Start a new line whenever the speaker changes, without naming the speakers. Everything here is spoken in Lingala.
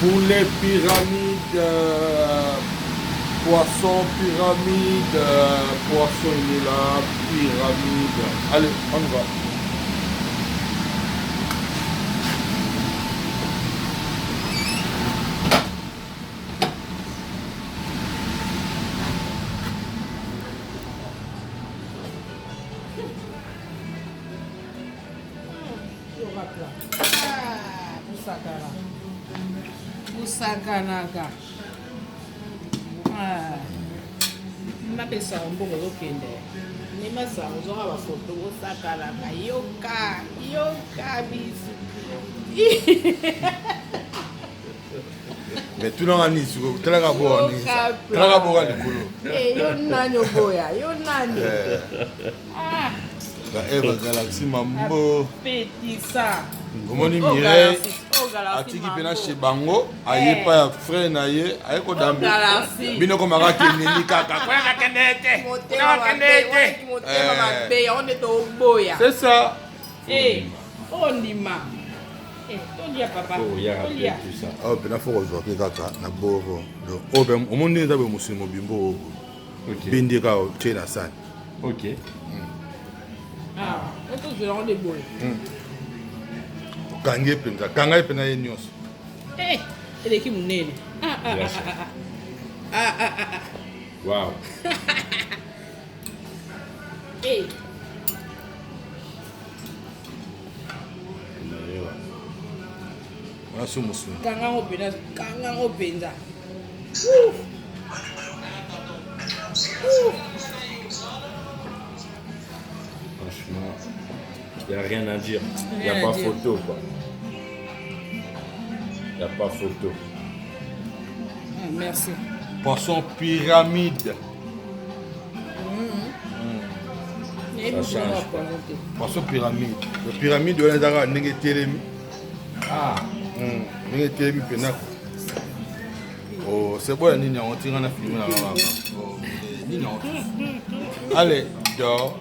poulet pyramide, poisson pyramide, poisson il est là, pyramide. Allez, on y va.
Usakanaga. Mapesa mbongo lokende. Ni masango zo haba foto usakanaga. Yoka bisu.
Mais tout le monde est ici. Tu l'as vu on est. Tu l'as vu on est cool.
Yo nanyo boya. Yo nanyo.
Eva Galaxy Mambo.
Petit ça.
Comment ni Mireille atiki pena chez Bango aye pa ya frère na ye aye ko dambe bino ko maka keneli kaka kwa ka kenete
on est au boya.
C'est ça.
On y ma. On y a papa.
Oh, ya rappelé tout ça.
Oh, pena faut aujourd'hui kaka na boro. Oh ben au monde nda be musimo bimbo.
OK.
Bindika o tena sana.
OK.
On peut jouer dans les boys.
Kange penza, kanga pena ye nyos.
Elle est qui mon nene.
Wow.
On a sous musimo.
Kanga o penza.
Franchement, il n'y a rien à dire. Il n'y a pas photo, quoi. Il n'y a pas photo.
Merci.
Poisson pyramide.
Ça change.
Poisson pyramide. Le pyramide on a d'ara nenge telemi.
Ah.
Nenge telemi pena. Oh, c'est bon nini on tire na film na la. Oh, nini on. Allez, dehors.